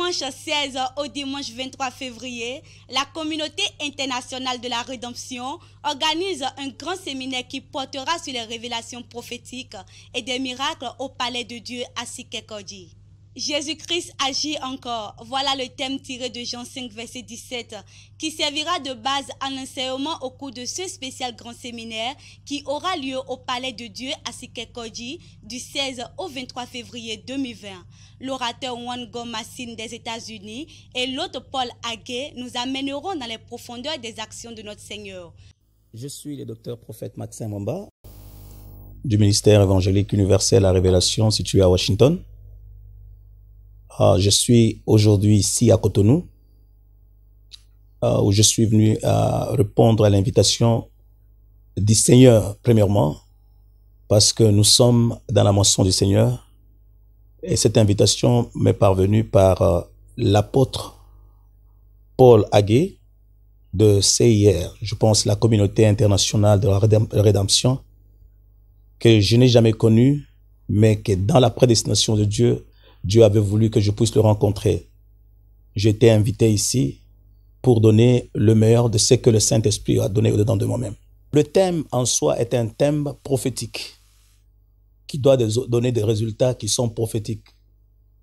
dimanche 16 au dimanche 23 février, la communauté internationale de la rédemption organise un grand séminaire qui portera sur les révélations prophétiques et des miracles au palais de Dieu à Sikekodji. Jésus-Christ agit encore. Voilà le thème tiré de Jean 5, verset 17, qui servira de base à l'enseignement au cours de ce spécial grand séminaire qui aura lieu au Palais de Dieu à Sikekodji du 16 au 23 février 2020. L'orateur Juan Gomasin des États-Unis et l'autre Paul Hagué nous amèneront dans les profondeurs des actions de notre Seigneur. Je suis le docteur prophète Maxime Mwamba du ministère évangélique universel à Révélation situé à Washington. Je suis aujourd'hui ici à Cotonou, où je suis venu à répondre à l'invitation du Seigneur, premièrement, parce que nous sommes dans la moisson du Seigneur. Et cette invitation m'est parvenue par l'apôtre Paul Hagué de CIR, je pense la communauté internationale de la rédemption, que je n'ai jamais connue, mais que dans la prédestination de Dieu, Dieu avait voulu que je puisse le rencontrer. J'ai été invité ici pour donner le meilleur de ce que le Saint-Esprit a donné au-dedans de moi-même. Le thème en soi est un thème prophétique qui doit donner des résultats qui sont prophétiques.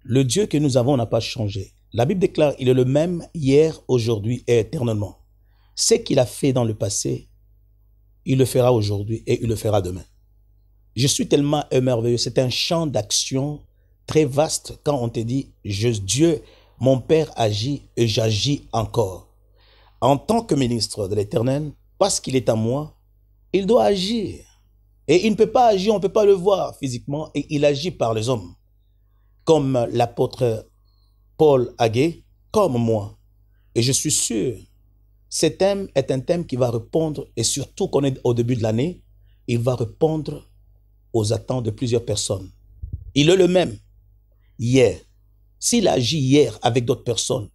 Le Dieu que nous avons n'a pas changé. La Bible déclare qu'il est le même hier, aujourd'hui et éternellement. Ce qu'il a fait dans le passé, il le fera aujourd'hui et il le fera demain. Je suis tellement émerveillé. C'est un champ d'action très vaste quand on te dit « Dieu, mon Père agit et j'agis encore ». En tant que ministre de l'Éternel, parce qu'il est à moi, il doit agir. Et il ne peut pas agir, on ne peut pas le voir physiquement, et il agit par les hommes. Comme l'apôtre Paul Hagué, comme moi. Et je suis sûr, ce thème est un thème qui va répondre, et surtout qu'on est au début de l'année, il va répondre aux attentes de plusieurs personnes. Il est le même. Hier, s'il agit hier avec d'autres personnes,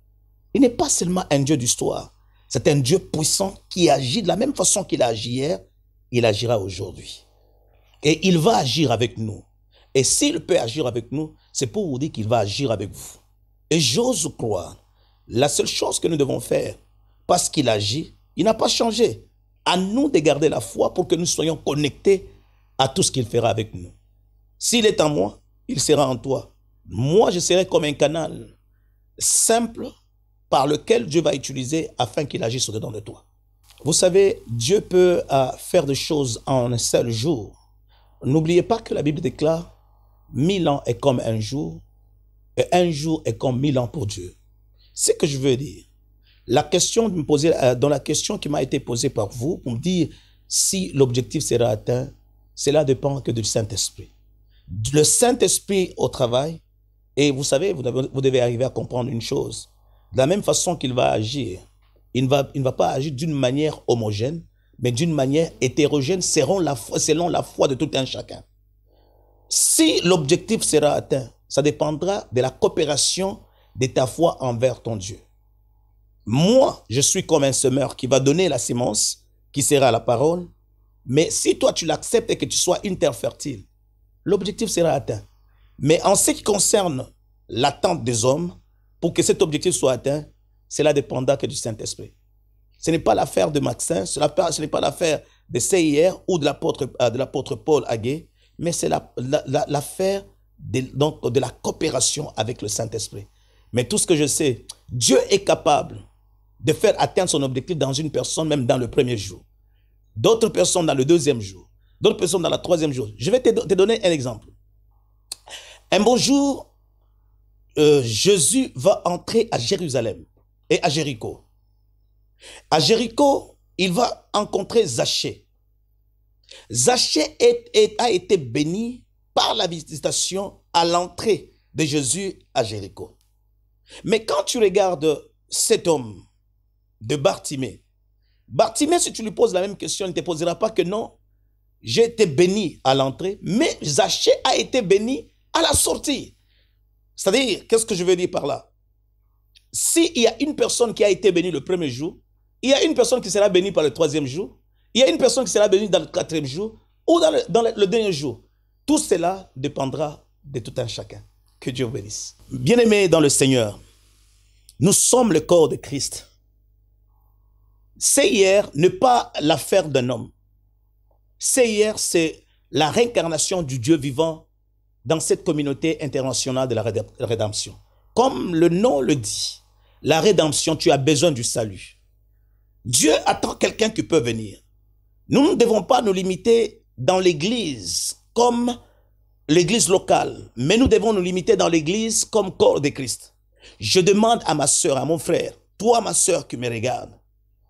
il n'est pas seulement un Dieu d'histoire, c'est un Dieu puissant qui agit de la même façon qu'il a agi hier, il agira aujourd'hui. Et il va agir avec nous. Et s'il peut agir avec nous, c'est pour vous dire qu'il va agir avec vous. Et j'ose croire, la seule chose que nous devons faire, parce qu'il agit, il n'a pas changé. À nous de garder la foi pour que nous soyons connectés à tout ce qu'il fera avec nous. S'il est en moi, il sera en toi. Moi, je serai comme un canal simple par lequel Dieu va utiliser afin qu'il agisse au-dedans de toi. Vous savez, Dieu peut faire des choses en un seul jour. N'oubliez pas que la Bible déclare 1000 ans est comme un jour et un jour est comme 1000 ans pour Dieu. Ce que je veux dire, la question de me poser, dans la question qui m'a été posée par vous, pour me dire si l'objectif sera atteint, cela dépend que du Saint-Esprit. Le Saint-Esprit au travail. Et vous savez, vous devez arriver à comprendre une chose. De la même façon qu'il va agir, il ne va pas agir d'une manière homogène, mais d'une manière hétérogène selon la foi de tout un chacun. Si l'objectif sera atteint, ça dépendra de la coopération de ta foi envers ton Dieu. Moi, je suis comme un semeur qui va donner la sémence, qui sera la parole, mais si toi tu l'acceptes et que tu sois une terre fertile, l'objectif sera atteint. Mais en ce qui concerne l'attente des hommes, pour que cet objectif soit atteint, cela dépendra que du Saint-Esprit. Ce n'est pas l'affaire de Maxin, ce n'est pas l'affaire de CIR ou de l'apôtre Paul Hagué, mais c'est l'affaire de la coopération avec le Saint-Esprit. Mais tout ce que je sais, Dieu est capable de faire atteindre son objectif dans une personne, même dans le premier jour. D'autres personnes dans le deuxième jour. D'autres personnes dans le troisième jour. Je vais te donner un exemple. Un beau jour, Jésus va entrer à Jérusalem et à Jéricho. À Jéricho, il va rencontrer Zachée. Zachée a été béni par la visitation à l'entrée de Jésus à Jéricho. Mais quand tu regardes cet homme de Bartimée, Bartimée, si tu lui poses la même question, il ne te posera pas que non, j'ai été béni à l'entrée, mais Zachée a été béni à la sortie. C'est-à-dire, qu'est-ce que je veux dire par là? S'il y a une personne qui a été bénie le premier jour, il y a une personne qui sera bénie par le troisième jour, il y a une personne qui sera bénie dans le quatrième jour ou dans le dernier jour. Tout cela dépendra de tout un chacun. Que Dieu bénisse. Bien-aimés dans le Seigneur, Nous sommes le corps de Christ. CIR n'est pas l'affaire d'un homme. CIR, c'est la réincarnation du Dieu vivant dans cette communauté internationale de la rédemption. Comme le nom le dit, la rédemption, tu as besoin du salut. Dieu attend quelqu'un qui peut venir. Nous ne devons pas nous limiter dans l'église comme l'église locale, mais nous devons nous limiter dans l'église comme corps de Christ. Je demande à ma soeur, à mon frère, toi ma soeur qui me regarde,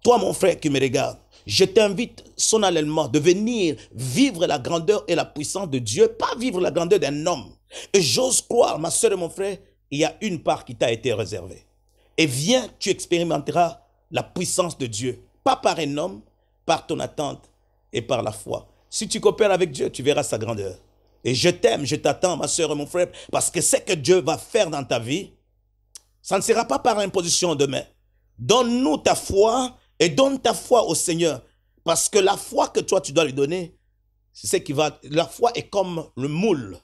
toi mon frère qui me regarde, je t'invite solennellement de venir vivre la grandeur et la puissance de Dieu, pas vivre la grandeur d'un homme. Et j'ose croire, ma soeur et mon frère, il y a une part qui t'a été réservée. Et viens, tu expérimenteras la puissance de Dieu, pas par un homme, par ton attente et par la foi. Si tu coopères avec Dieu, tu verras sa grandeur. Et je t'aime, je t'attends, ma soeur et mon frère, parce que ce que Dieu va faire dans ta vie, ça ne sera pas par imposition demain. Donne-nous ta foi et donne ta foi au Seigneur. Parce que la foi que toi, tu dois lui donner, c'est ce qui va... La foi est comme le moule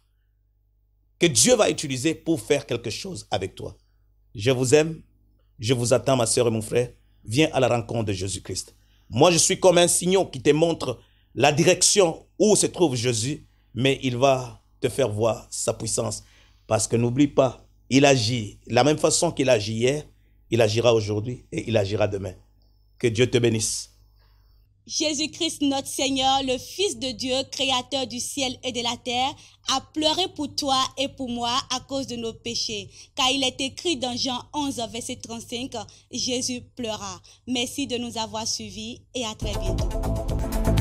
que Dieu va utiliser pour faire quelque chose avec toi. Je vous aime, je vous attends, ma soeur et mon frère. Viens à la rencontre de Jésus-Christ. Moi, je suis comme un signal qui te montre la direction où se trouve Jésus, mais il va te faire voir sa puissance. Parce que n'oublie pas, il agit de la même façon qu'il agit hier, il agira aujourd'hui et il agira demain. Que Dieu te bénisse. Jésus-Christ, notre Seigneur, le Fils de Dieu, créateur du ciel et de la terre, a pleuré pour toi et pour moi à cause de nos péchés. Car il est écrit dans Jean 11, verset 35, Jésus pleura. Merci de nous avoir suivis et à très bientôt.